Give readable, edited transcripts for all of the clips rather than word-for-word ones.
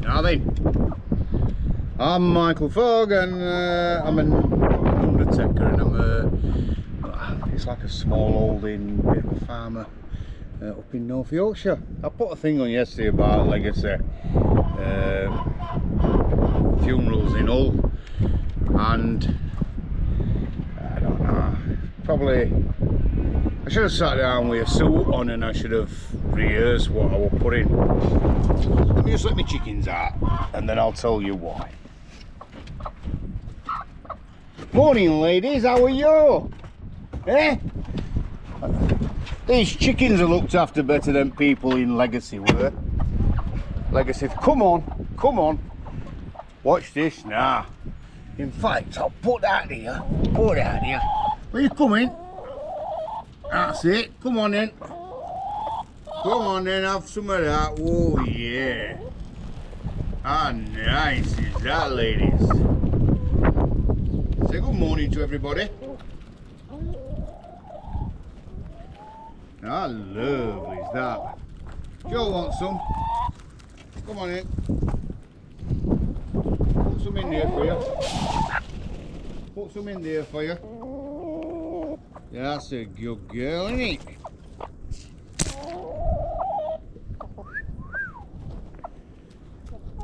Now then, I'm Michael Fogg, and I'm an undertaker, and it's like a small holding bit of a farmer up in North Yorkshire. I put a thing on yesterday about legacy funerals in Hull, and I don't know, probably I should have sat down with a suit on and I should have rehearsed what I will put in. Let me just let my chickens out and then I'll tell you why. Morning ladies, how are you? Eh? These chickens are looked after better than people in Legacy were. Legacy, come on. Watch this now. In fact, I'll put that here. Where you coming? That's it. Come on then. Have some of that. Oh yeah. How nice is that, ladies? Say good morning to everybody. How lovely is that? Joe wants some. Come on in. Put some in there for you. Yeah, that's a good girl, isn't it?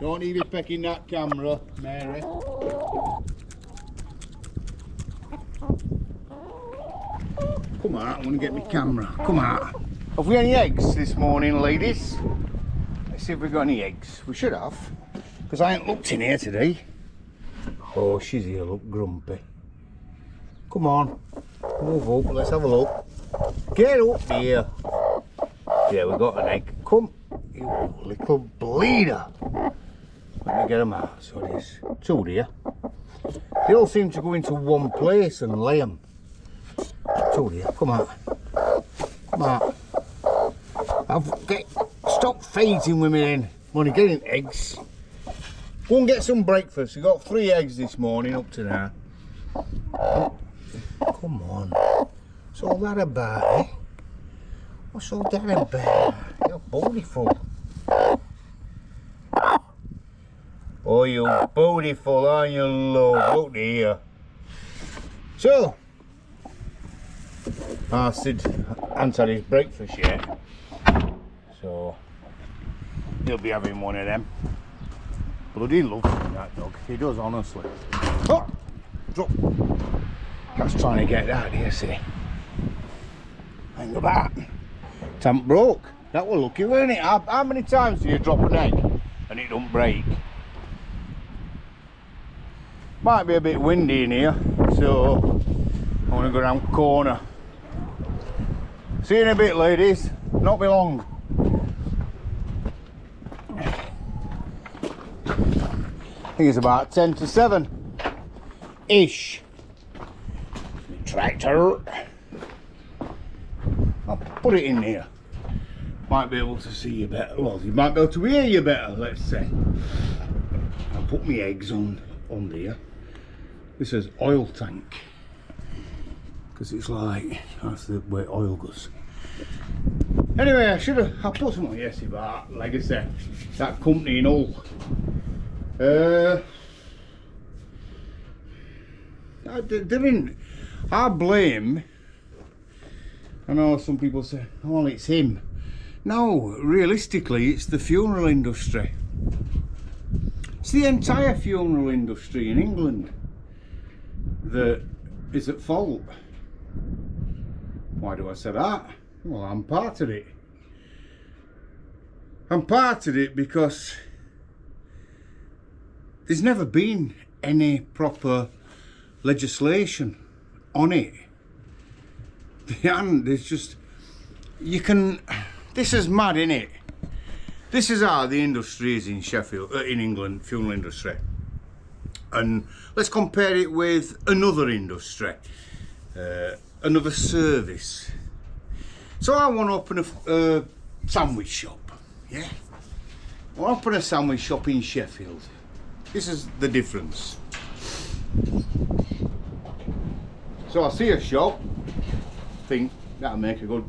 Don't leave it pecking that camera, Mary. Come on, I want to get my camera. Come on. Have we any eggs this morning, ladies? Let's see if we've got any eggs. We should have, because I ain't looked in here today. Oh, she's here, look grumpy. Come on. Move up, let's have a look. Get up here. Yeah, we got an egg. Come, you little bleeder. Let me get them out. So there's two there. They all seem to go into one place and lay them. Two there. Come on. Stop fighting with me then. I'm only getting eggs. Go and get some breakfast. We got 3 eggs this morning up to now. Come on. What's all that about, eh? What's all that about? You're beautiful. Oh, you're beautiful, aren't you, love? Look here. So, I said, hasn't had his breakfast yet. So, he'll be having one of them. Bloody loves that dog. He does, honestly. Oh! Drop. That's trying to get that here, see. Hang about. Tamp broke. That was lucky, weren't it? How many times do you drop an egg and it don't break? Might be a bit windy in here, so I want to go around the corner. See you in a bit, ladies. Not be long. I think it's about 10 to 7 ish. Tractor. I'll put it in here. Might be able to see you better. Well, you might be able to hear you better, let's say. I'll put my eggs on there. This says oil tank, because it's like, that's the way oil goes. Anyway, I put some on yesterday about Legacy, that company in Hull. I blame, I know some people say, oh, it's him. No, realistically, it's the funeral industry. It's the entire funeral industry in England that is at fault. Why do I say that? Well, I'm part of it. I'm part of it because there's never been any proper legislation on it. And there's just, this is mad, innit? This is how the industry is in Sheffield, in England, funeral industry. And let's compare it with another industry, another service. So I want to open a sandwich shop, yeah? I want to open a sandwich shop in Sheffield. This is the difference. So I see a shop, think that'll make a good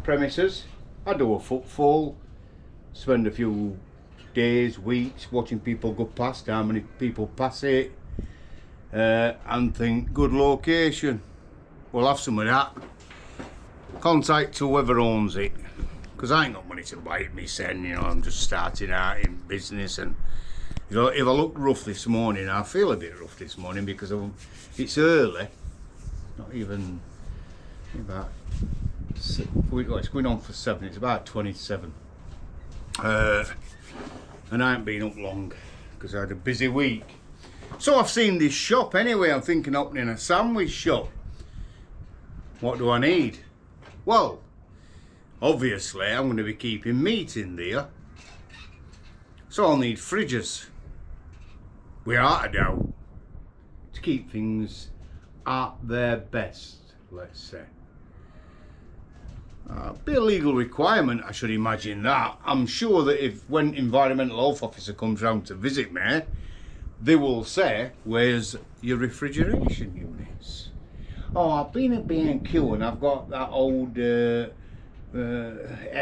premises. I do a footfall, spend a few days, weeks, watching people go past, how many people pass it, and think, good location. We'll have some of that. Contact whoever owns it, because I ain't got money to buy it myself, you know, I'm just starting out in business. And you know, if I look rough this morning, I feel a bit rough this morning because it's early, not even about, well, it's going on for 7, it's about 27, and I ain't been up long because I had a busy week. So I've seen this shop anyway. I'm thinking of opening a sandwich shop. What do I need? Well, obviously I'm going to be keeping meat in there, so I'll need fridges, without a doubt, to keep things at their best, let's say. Be a legal requirement, I should imagine that. I'm sure that when Environmental Health Officer comes round to visit me, they will say, where's your refrigeration units? Oh, I've been at B&Q and I've got that old air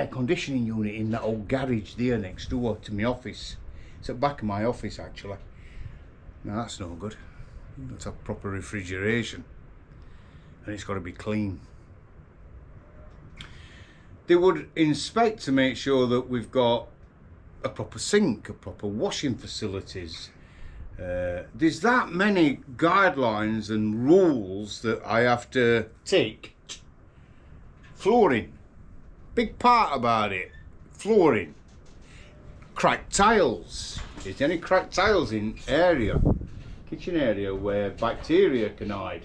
conditioning unit in that old garage there next door to my office. It's at the back of my office, actually. Now that's no good. Let's have proper refrigeration, and it's got to be clean. They would inspect to make sure that we've got a proper sink, a proper washing facilities. There's that many guidelines and rules that I have to take. Flooring, big part about it. Flooring, cracked tiles. Is there any cracked tiles in area, kitchen area, where bacteria can hide?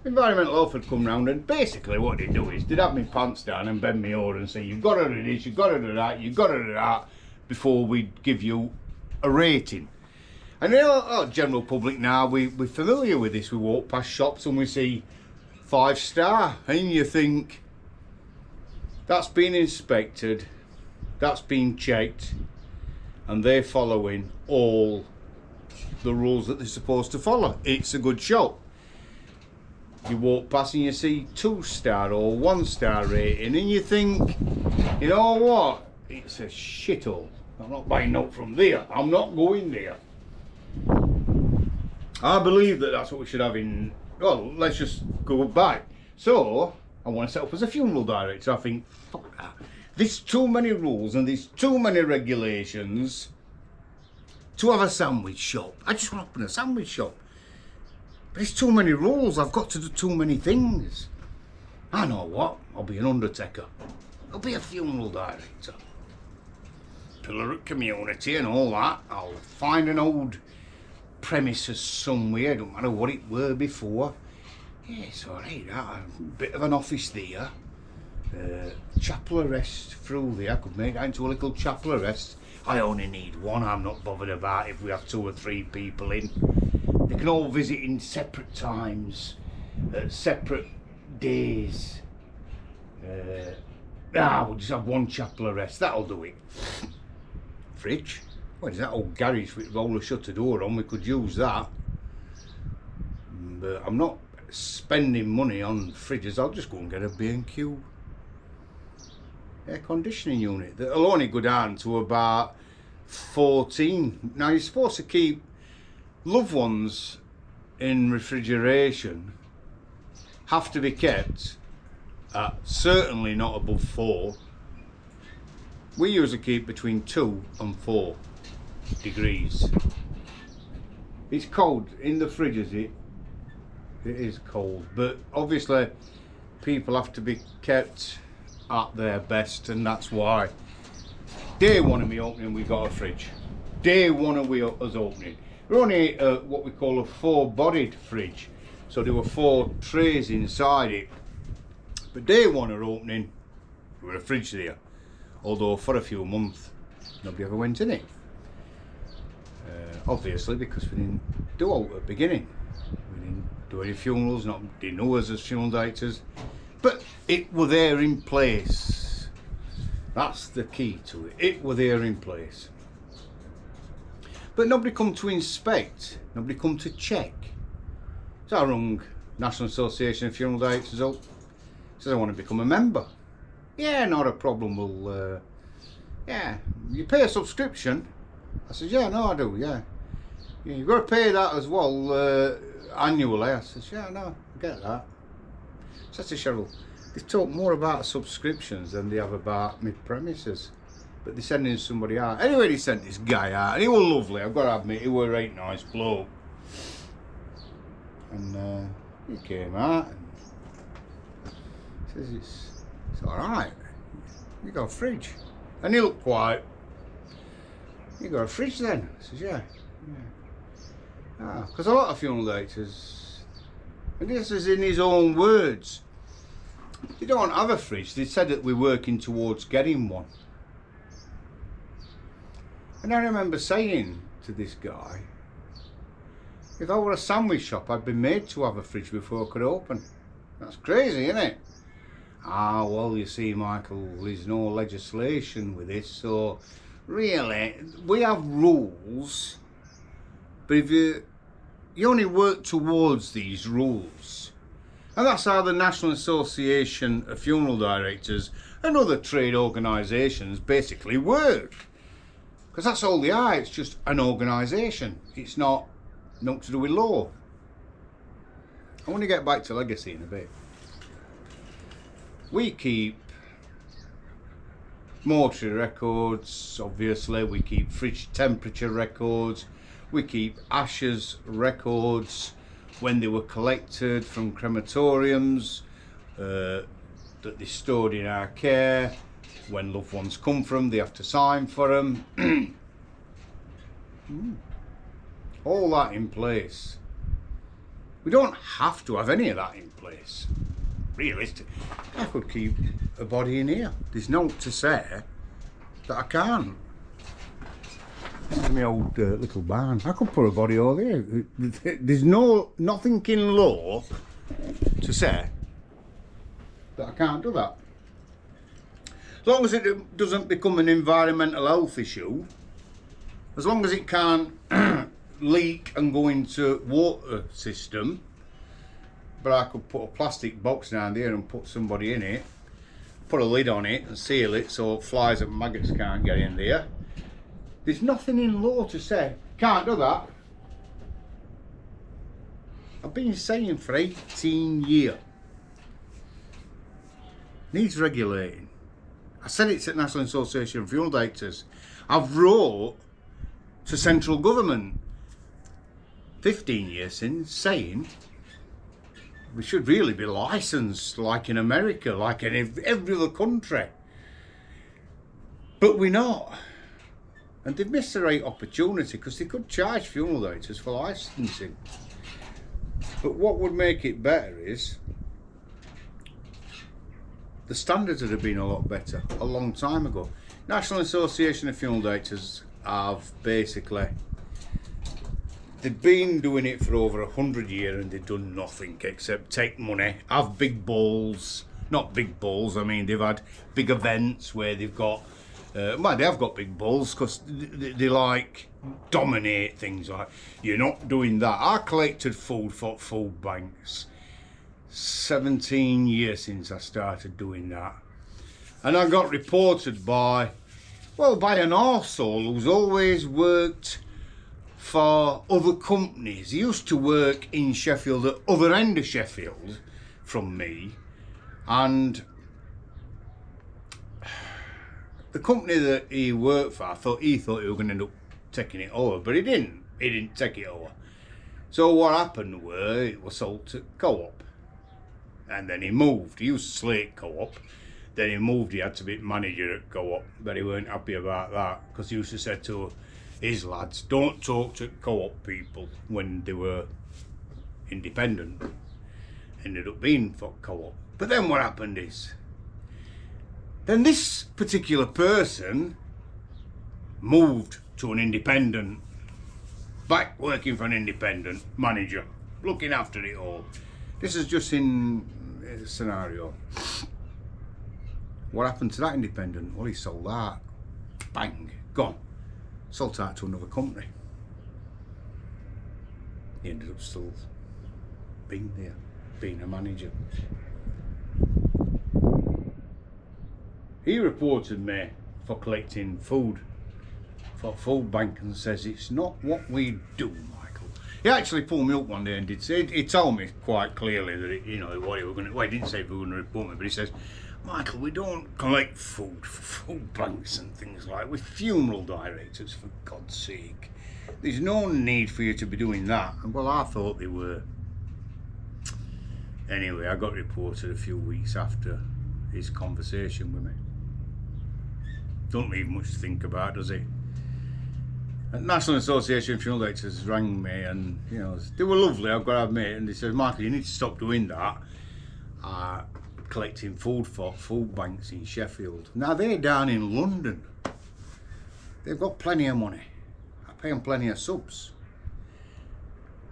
Environmental Health would come round, and basically what they'd do is they'd have me pants down and bend me over and say, you've got to do this, you've got to do that, you've got to do that, before we give you a rating. And you know, general public now, we're familiar with this. We walk past shops and we see 5-star, and you think, that's been inspected, that's been checked, and they're following all the rules that they're supposed to follow. It's a good shop. You walk past and you see 2-star or 1-star rating, and you think, you know what, it's a shithole. I'm not buying up from there. I'm not going there. I believe that that's what we should have in, well, let's just go back. So I want to set up as a funeral director. I think, fuck that. There's too many rules and there's too many regulations to have a sandwich shop. I just want to open a sandwich shop. But it's too many rules. I've got to do too many things. I know what. I'll be an undertaker. I'll be a funeral director. Pillar of community and all that. I'll find an old premises somewhere. Don't matter what it were before. Yeah, it's alright. A bit of an office there. Chapel arrest through there. I could make that into a little chapel arrest. I only need one. I'm not bothered about if we have 2 or 3 people in. They can all visit in separate times, separate days. We'll just have one chapel arrest. That'll do it. Fridge. What is that old garage with roller shutter door on? We could use that. But I'm not spending money on fridges. I'll just go and get a B&Q air conditioning unit. That'll only go down to about 14. Now you're supposed to keep loved ones in refrigeration, have to be kept at certainly not above 4. We usually keep between 2 and 4 degrees. It's cold in the fridges. It is cold, but obviously people have to be kept at their best, and that's why day 1 of me opening we got a fridge. Day 1 of us opening, we're only what we call a 4-bodied fridge, so there were 4 trays inside it. But day 1 of opening, there were a fridge there, although for a few months nobody ever went in it. Obviously because we didn't do all at the beginning. We didn't do any funerals, didn't know us as funeral directors, but it were there in place. That's the key to it. It were there in place. But nobody come to inspect, nobody come to check. So I rung National Association of Funeral Directors up, says I want to become a member. Yeah, not a problem. We'll, yeah, you pay a subscription. I said, yeah, no, I do, yeah. Yeah, you've got to pay that as well, annually. I said, yeah, no, I get that. So I said to Cheryl, they talk more about subscriptions than they have about mid-premises. But they're sending somebody out. Anyway, they sent this guy out, and he was lovely, I've got to admit, he was a right nice bloke. And he came out and says, it's alright, you got a fridge. And he looked quiet. You got a fridge then? I says, yeah. Because a lot of funeral directors, and this is in his own words, they don't have a fridge. They said that we're working towards getting one. And I remember saying to this guy, if I were a sandwich shop, I'd be made to have a fridge before I could open. That's crazy, isn't it? Ah, well, you see, Michael, there's no legislation with this, so really, we have rules, but if you only work towards these rules. And that's how the National Association of Funeral Directors and other trade organisations basically work. Because that's all they are, it's just an organisation. It's not nothing to do with law. I want to get back to legacy in a bit. We keep mortuary records, obviously, we keep fridge temperature records, we keep ashes records, when they were collected from crematoriums, that they stored in our care, when loved ones come from, they have to sign for them. All that in place. We don't have to have any of that in place. Realistic. I could keep a body in here. There's no to say that I can't. This is my old little barn. I could put a body over there. There's nothing in law to say that I can't do that. As long as it doesn't become an environmental health issue, as long as it can't leak and go into water system, but I could put a plastic box down there and put somebody in it, put a lid on it and seal it so flies and maggots can't get in there. There's nothing in law to say can't do that. I've been saying for 18 years. Needs regulating. I said it's at National Association of Funeral Directors. I've wrote to central government 15 years since saying we should really be licensed like in America, like in every other country. But we're not. And they've missed the right opportunity because they could charge funeral directors for licensing. But what would make it better is the standards would have been a lot better a long time ago. National Association of Funeral Directors have basically, they've been doing it for over 100 years and they've done nothing except take money, have big balls, not big balls, I mean they've had big events where they've got, well they have got big balls because they like dominate things like, you're not doing that. I collected food for food banks 17 years since I started doing that. And I got reported by, well, by an arsehole who's always worked for other companies. He used to work in Sheffield, at the other end of Sheffield from me, and the company that he worked for, he thought he was going to end up taking it over, but he didn't. He didn't take it over. So what happened was it was sold to Co-op, and then he moved. He used to Slate Co-op. Then he moved. He had to be manager at Co-op, but he weren't happy about that because he used to say to his lads, don't talk to Co-op people when they were independent. Ended up being for Co-op. But then what happened is, then this particular person moved to an independent, back working for an independent manager, looking after it all. This is just in a scenario. What happened to that independent? Well, he sold that. Bang, gone. Sold that to another company. He ended up still being there, being a manager. he reported me for collecting food for food bank and says it's not what we do, Michael. He actually pulled me up one day and did say, he told me quite clearly that it, you know, what he were going to, well, he didn't say if we were going to report me, but he says, Michael, we don't collect food for food banks and things like that. We're funeral directors, for God's sake. There's no need for you to be doing that. And well, I thought they were. Anyway, I got reported a few weeks after his conversation with me. Don't leave much to think about, does it? And National Association of Funeral Directors rang me, and you know, they were lovely, I've got to admit, and they said, Michael, you need to stop doing that. Collecting food for food banks in Sheffield. Now they're down in London. They've got plenty of money. I pay them plenty of subs.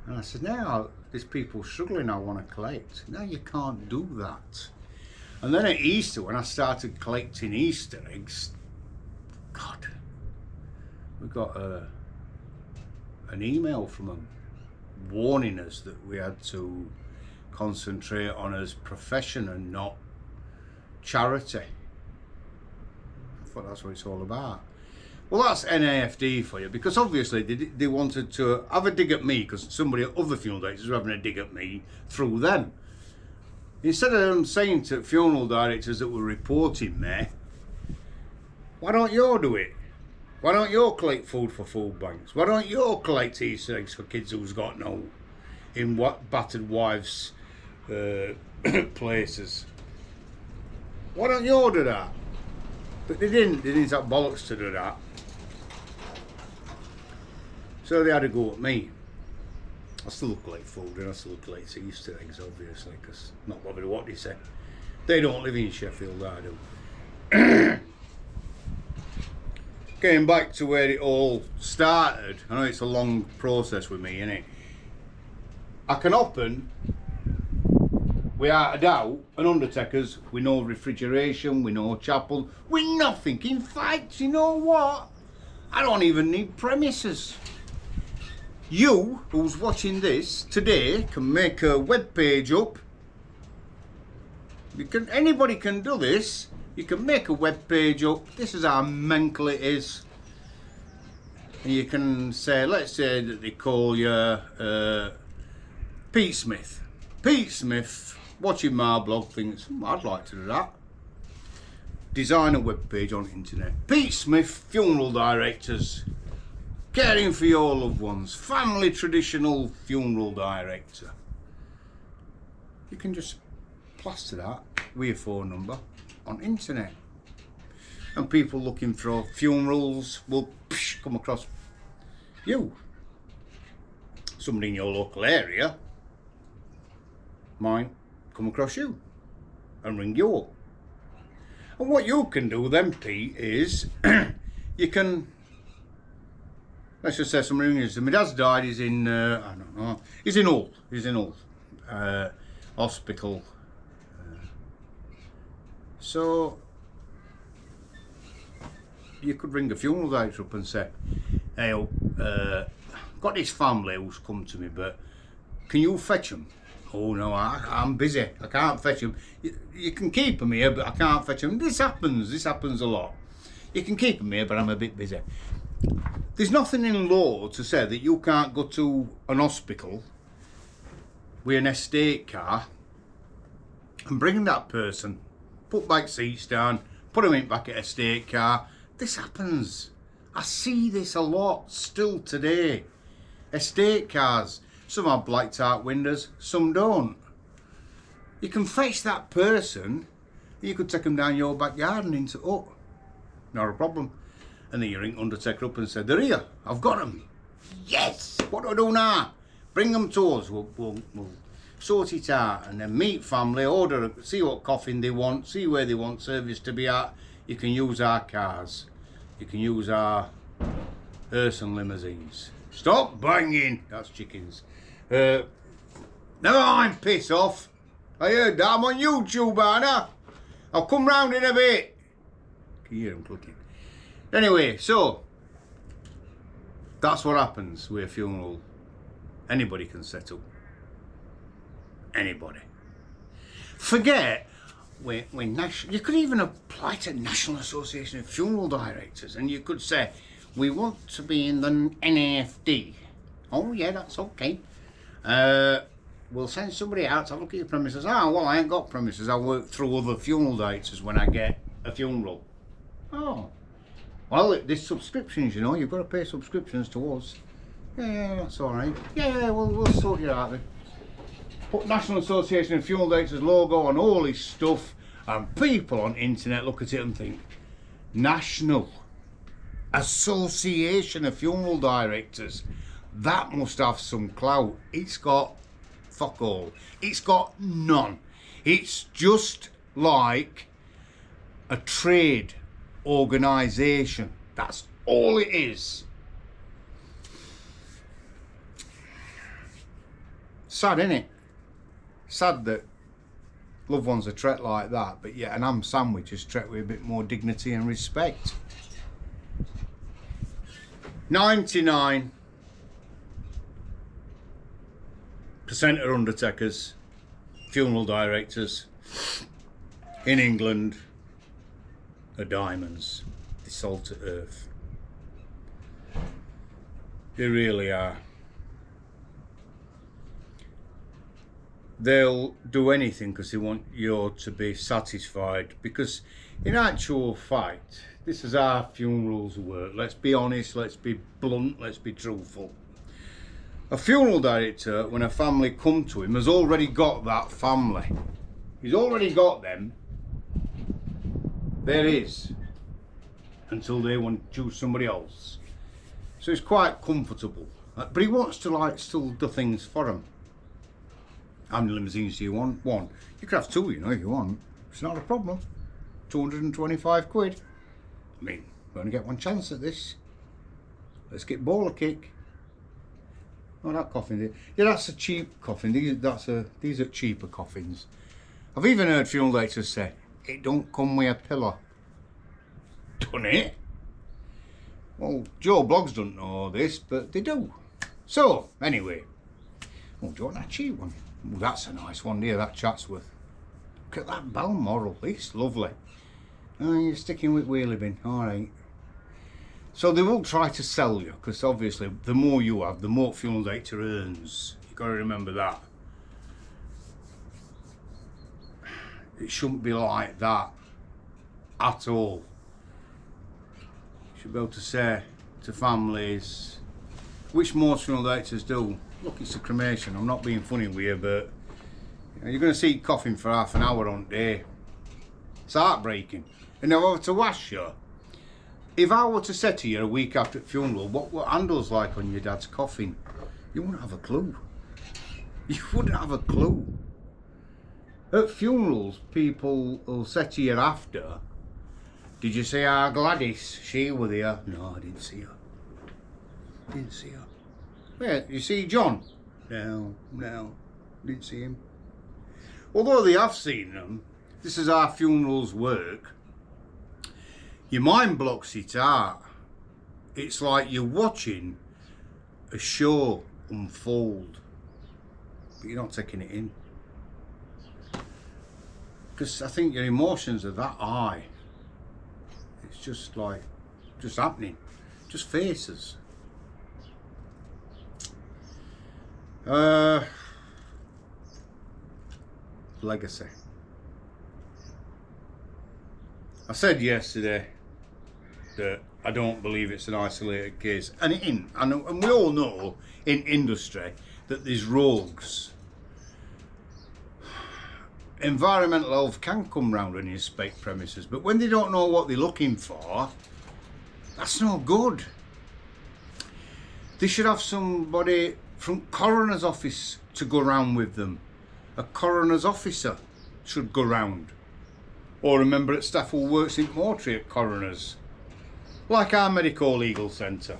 And I said, now there's people struggling I want to collect. Now you can't do that. And then at Easter, when I started collecting Easter eggs, God, we got an email from them warning us that we had to concentrate on as profession and not charity. I thought that's what it's all about. Well, that's NAFD for you, because obviously they wanted to have a dig at me, because somebody at other funeral directors were having a dig at me through them. Instead of them saying to funeral directors that were reporting me, why don't you do it? Why don't you collect food for food banks? Why don't you collect Easter eggs for kids who's got no in what battered wives' places? Why don't you do that? But they didn't have bollocks to do that. So they had to go at me. I still collect food and I still collect Easter eggs, obviously, because not bothered what they say. They don't live in Sheffield, I do. Getting back to where it all started, I know it's a long process with me, innit? I can open, without a doubt, an Undertaker's with no refrigeration, with no chapel, with nothing. In fact, you know what? I don't even need premises. You, who's watching this today, can make a web page up. Anybody can do this. You can make a web page up. This is how mental it is. And you can say, let's say that they call you Pete Smith. Pete Smith, watching my blog, thinks, I'd like to do that. Design a web page on the internet. Pete Smith, funeral directors. Caring for your loved ones. Family traditional funeral director. You can just plaster that with your phone number on internet. And people looking for funerals will come across you. Somebody in your local area might come across you and ring you up. And what you can do then, Pete, is you can, let's just say somebody rings you. My dad's died, he's in, I don't know, he's in Hull, hospital. So you could ring a funeral director up and say, hey, got this family who's come to me, but can you fetch them? Oh no, I'm busy, I can't fetch them. You can keep them here, but I can't fetch them. This happens a lot. You can keep them here, but I'm a bit busy. There's nothing in law to say that you can't go to an hospital with an estate car and bring that person, put back seats down, put them in back at estate car. This happens. I see this a lot still today. Estate cars. Some have blacked out windows, some don't. You can fetch that person, you could take them down your backyard and into it. Not a problem. And then you ring Undertaker up and say, they're here, I've got them. Yes! What do I do now? Bring them to us, we'll sort it out, and then meet family, order, see what coffin they want, see where they want service to be at. You can use our cars. You can use our hearse and limousines. Stop banging! That's chickens. Never mind, piss off. I heard that. I'm on YouTube, Anna. I'll come round in a bit. Can you hear them clicking? Anyway, so that's what happens with a funeral. Anybody can set up. Anybody. Forget you could even apply to National Association of Funeral Directors, and you could say, we want to be in the NAFD. Oh yeah, that's okay. We'll send somebody out to look at your premises. Oh, well, I ain't got premises. I work through other funeral directors when I get a funeral. Oh, well, there's subscriptions, you know. You've got to pay subscriptions to us. Yeah, that's all right. Yeah, we'll sort you out then. Put National Association of Funeral Directors logo on all this stuff, and people on the internet look at it and think, National Association of Funeral Directors, that must have some clout. It's got fuck all. It's got none. It's just like a trade organisation. That's all it is. Sad, innit? Sad that loved ones are treated like that, but yet an ham sandwich is treated with a bit more dignity and respect. 99% of undertakers, funeral directors in England are diamonds. They're salt to earth. They really are. They'll do anything because they want you to be satisfied, because in actual fact, this is how funerals work. Let's be honest, let's be blunt, let's be truthful. A funeral director, when a family come to him, has already got that family. He's already got them. There is. Until they want to choose somebody else. So it's quite comfortable. But he wants to still do things for them. How many limousines do you want? One. You could have two, you know, if you want. It's not a problem. 225 quid. I mean, we only get one chance at this. Let's get bowler kick. Oh, that coffin. Yeah, that's a cheap coffin. These are cheaper coffins. I've even heard funeral directors say, it don't come with a pillow. Done it? Well, Joe Bloggs don't know this, but they do. So, anyway. Oh, do you want that cheap one? Oh, that's a nice one there, that Chatsworth. Look at that Balmoral. It's lovely. Oh, you're sticking with wheelie bin. All right. So they will try to sell you, because obviously the more you have, the more funeral director earns. You've got to remember that. It shouldn't be like that at all. You should be able to say to families, which most funeral directors do, look, it's a cremation. I'm not being funny with you, but you know, you're going to see coffin for half an hour on day. It's heartbreaking. And if I were to ask you, if I were to say to you a week after the funeral, what handle's like on your dad's coffin, you wouldn't have a clue. You wouldn't have a clue. At funerals, people will say to you after, did you see our Gladys? She was there. No, I didn't see her. Didn't see her. Yeah, you see John? No, didn't see him. Although they have seen them, this is how funerals work. Your mind blocks it out. It's like you're watching a show unfold, but you're not taking it in. Because I think your emotions are that high. It's just like, just happening. Just faces. Legacy. I said yesterday that I don't believe it's an isolated case, and we all know in industry that there's rogues. Environmental health can come round and inspect premises, but when they don't know what they're looking for, that's no good. They should have somebody from coroner's office to go round with them. A coroner's officer should go round. Or a member at staff who works in mortuary at coroners. Like our medical legal centre.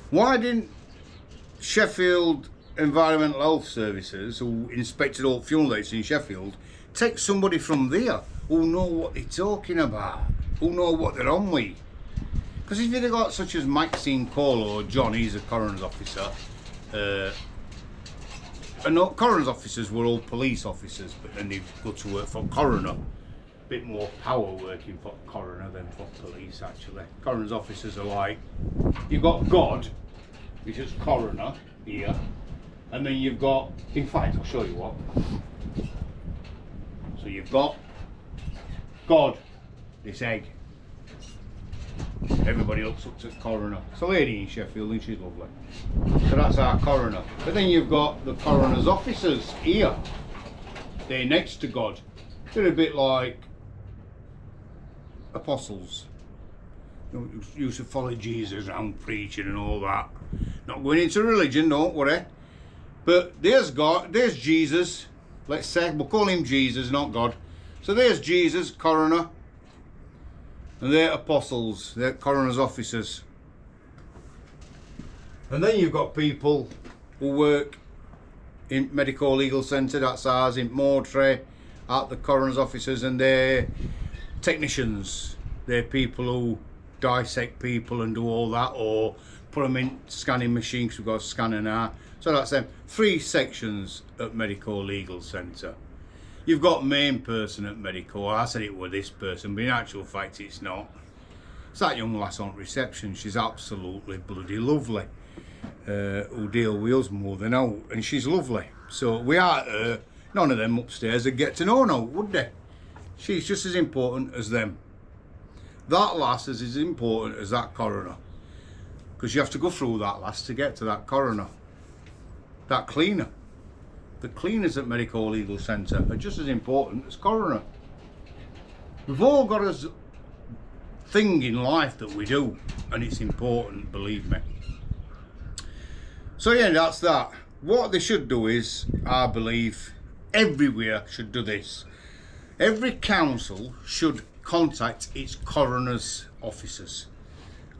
Why didn't Sheffield Environmental Health Services, who inspected all funeral directors in Sheffield, take somebody from there who know what they're talking about, who know what they're on with? Because if you'd have got such as Maxine Cole or John, he's a coroner's officer, coroner's officers were all police officers, but then they go to work for coroner. Bit more power working for coroner than for police, actually. Coroner's officers are like, you've got God, which is coroner here, and then you've got, in fact, I'll show you what. So you've got God, this egg. Everybody looks up to coroner. It's a lady in Sheffield and she's lovely. So that's our coroner. But then you've got the coroner's officers here. They're next to God. They're a bit like apostles. Used to follow Jesus around preaching and all that. Not going into religion, don't worry. But there's God, there's Jesus. Let's say, we'll call him Jesus, not God. So there's Jesus, coroner. And they're apostles, they're coroner's officers. And then you've got people who work in Medico Legal Centre, that's ours, in Moortree, at the coroner's officers, and they're technicians. They're people who dissect people and do all that, or put them in scanning machines, we've got a scanner now. So that's them. 3 sections at Medico Legal Centre. You've got main person at Medico. I said it was this person, but in actual fact it's not. It's that young lass on reception. She's absolutely bloody lovely. Who deal with us more than out, and she's lovely. So we are none of them upstairs would get to know now, would they? She's just as important as them. That lass is as important as that coroner, because you have to go through that lass to get to that coroner. That cleaner. The cleaners at Medico Legal Centre are just as important as coroner. We've all got a thing in life that we do, and it's important, believe me. So yeah, that's that. What they should do is, I believe, everywhere should do this. Every council should contact its coroner's officers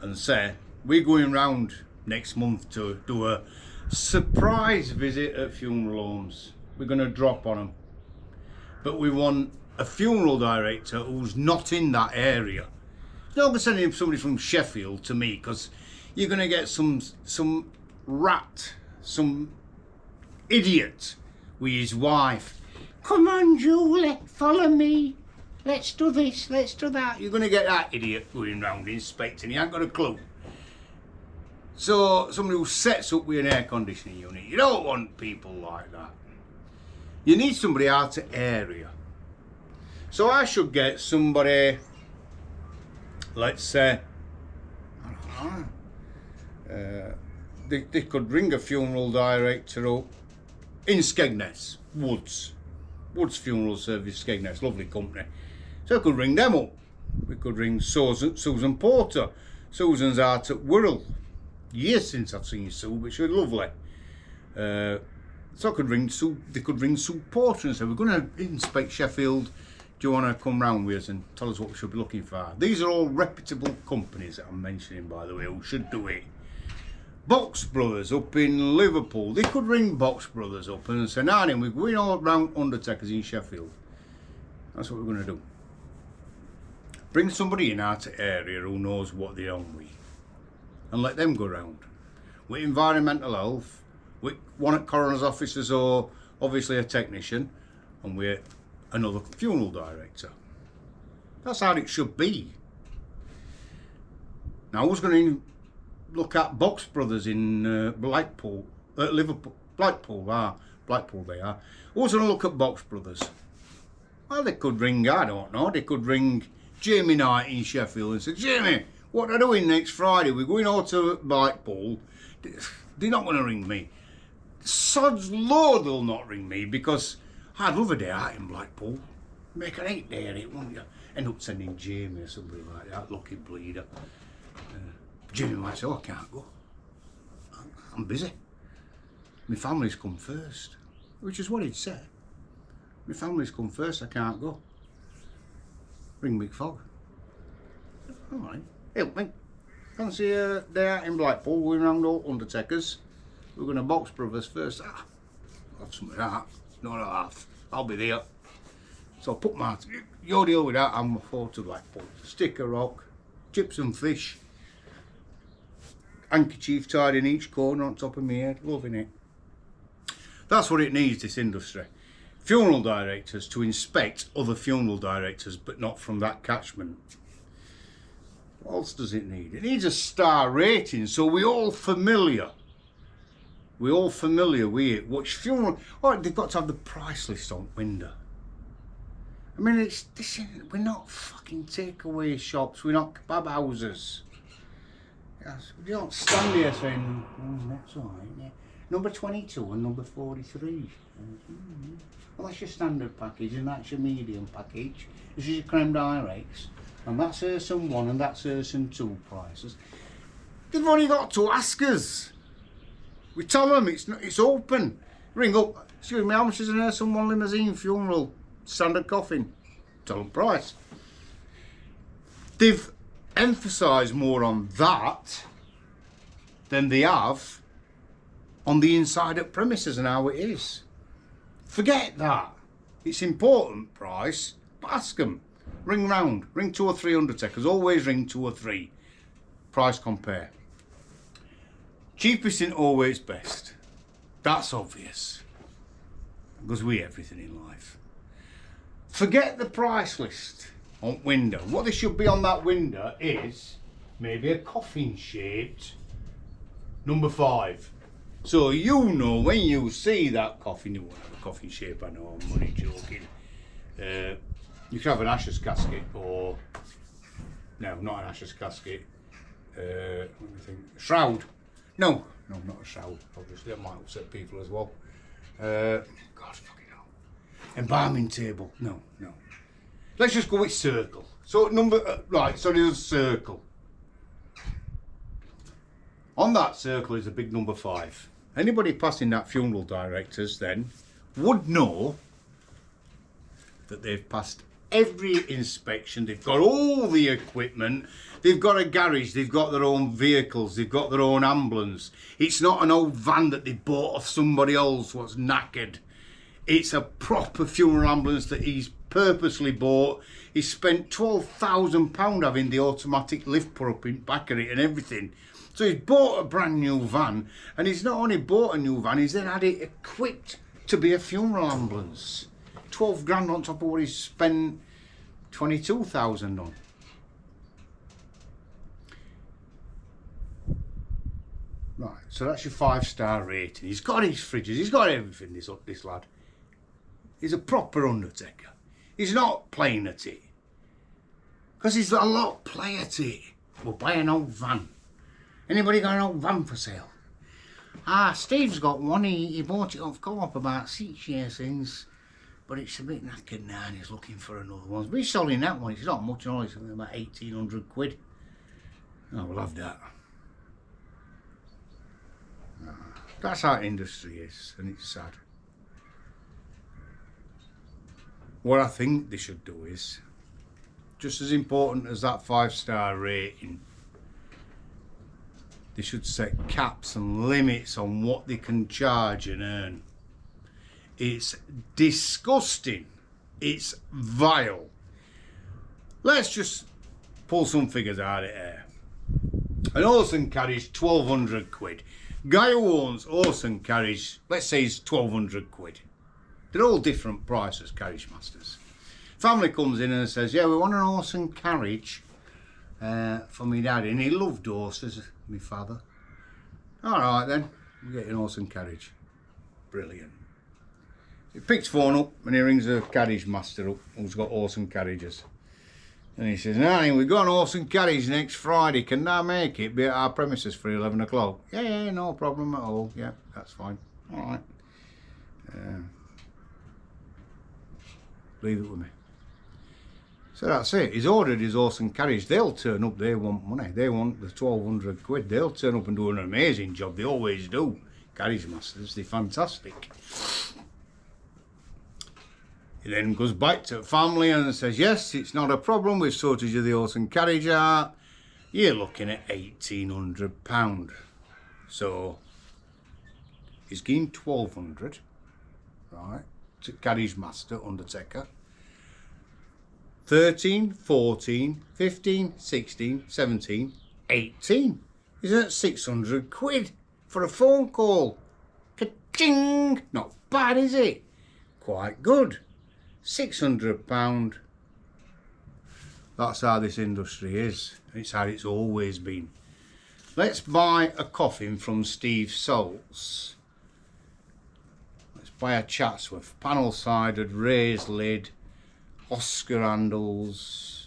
and say, we're going round next month to do a surprise visit at funeral homes. We're going to drop on them, but we want a funeral director who's not in that area. It's not going to send somebody from Sheffield to me, because you're going to get some rat, some idiot with his wife. Come on, Julie, follow me. Let's do this, let's do that. You're going to get that idiot going round inspecting. He ain't got a clue. So somebody who sets up with an air conditioning unit. You don't want people like that. You need somebody out of area. So I should get somebody, let's say, I don't know, they could ring a funeral director up in Skegness, Woods Funeral Service, Skegness, lovely company. So I could ring them up. We could ring Susan Porter. Susan's out at Wirral. Years since I've seen Sue, but she was lovely. So I could ring Sue. They could ring Sue Porter and say, we're going to inspect Sheffield. Do you want to come round with us and tell us what we should be looking for? These are all reputable companies that I'm mentioning, by the way, who should do it. Box Brothers up in Liverpool. They could ring Box Brothers up and say, nah, we're going all round Undertakers in Sheffield. That's what we're going to do. Bring somebody in out of area who knows what they're on with, and let them go round. With environmental health, with one at coroner's officers, or obviously a technician, and with another funeral director. That's how it should be. Now I was going to look at Box Brothers in Blackpool, Liverpool, Blackpool they are. I was going to look at Box Brothers. Well, they could ring, I don't know, they could ring Jamie Knight in Sheffield and say, Jamie, what are they doing next Friday? We're going out to Blackpool. They're not going to ring me. Sod's law they'll not ring me, because I'd love a day out in Blackpool. Make an 8 day of it, won't you? End up sending Jamie or somebody like that, lucky bleeder. Jamie might say, oh, I can't go. I'm busy. My family's come first. Which is what he'd say. My family's come first, I can't go. Ring Mick Fogg. Alright, help me. Fancy a day out in Blackpool, we're around all Undertakers. We're going to Box Brothers first. I'll have some of that. Not a half. I'll be there. So put my, your deal with that, I'm forward to Blackpool. Stick a rock, chips and fish. Handkerchief tied in each corner on top of my head, loving it. That's what it needs, this industry. Funeral directors to inspect other funeral directors, but not from that catchment. What else does it need? It needs a star rating, so we're all familiar. We're all familiar with it. Which funeral? Oh, they've got to have the price list on window. I mean, we're not fucking takeaway shops. We're not kebab houses. Yes, we don't stand here saying, that's all right, yeah. Number 22 and number 43. Well, that's your standard package and that's your medium package. This is your creme directs. And that's Urson 1 and that's Urson 2 prices. They've only got to ask us. We tell them it's open. Ring up, excuse me, how much is an Urson 1 limousine funeral standard coffin? Tell them price. They've emphasised more on that than they have on the inside at premises and how it is. Forget that. It's important price, but ask them. Ring round, ring 2 or 3 undertakers, always ring 2 or 3. Price compare. Cheapest ain't always best. That's obvious. Because we everything in life. Forget the price list on window. What there should be on that window is maybe a coffin shaped number 5. So you know when you see that coffin, you want to have a coffin shape, I know, I'm only joking. You can have an ashes casket or, no, not an ashes casket. Let me think. Shroud. No, not a shroud, obviously, that might upset people as well. God fucking hell. Embalming table. No. Let's just go with circle. So right, so there's a circle. On that circle is a big number 5. Anybody passing that funeral directors then would know that they've passed every inspection, they've got all the equipment, they've got a garage, they've got their own vehicles, they've got their own ambulance. It's not an old van that they bought off somebody else what's knackered. It's a proper funeral ambulance that he's purposely bought. He spent £12,000 having the automatic lift put up in back of it and everything. So he's bought a brand new van, and he's not only bought a new van, he's then had it equipped to be a funeral ambulance. 12 grand on top of what he's spent 22,000 on. Right, so that's your 5-star rating. He's got his fridges, he's got everything, this lad. He's a proper undertaker. He's not playing at it. Because he's got a lot of play at it. We'll buy an old van. Anybody got an old van for sale? Steve's got one. He bought it off Co-op about 6 years since. But it's a bit knackered now and he's looking for another one. But he's selling that one. It's not much, only something about 1,800 quid. Oh, we'll have that. That's how industry is, and it's sad. What I think they should do is, just as important as that 5-star rating, they should set caps and limits on what they can charge and earn. It's disgusting. It's vile. Let's just pull some figures out of here. An horse and carriage, 1,200 quid. Guy who owns horse and carriage, let's say he's 1,200 quid. They're all different prices, carriage masters. Family comes in and says, yeah, we want an horse and carriage for me daddy, and he loved horses, my father. All right then, we get an horse and carriage. Brilliant. He picks phone up and he rings a carriage master up who's got horse and carriages. And he says, Nanny, we've got an horse and carriage next Friday. Can I make it? Be at our premises for 11 o'clock. Yeah, no problem at all. Yeah, that's fine. All right. Leave it with me. So that's it. He's ordered his horse and carriage. They'll turn up. They want money. They want the 1,200 quid. They'll turn up and do an amazing job. They always do. Carriage masters, they're fantastic. He then goes back to the family and says, yes, it's not a problem. We've sorted you the horse and carriage out. You're looking at £1,800. So he's getting 1,200, right, to carriage master, undertaker. 13, 14, 15, 16, 17, 18. He's at 600 quid for a phone call. Ching! Not bad, is it? Quite good. £600. That's how this industry is. It's how it's always been. Let's buy a coffin from Steve Salts. Let's buy a Chatsworth, panel sided, raised lid, Oscar handles.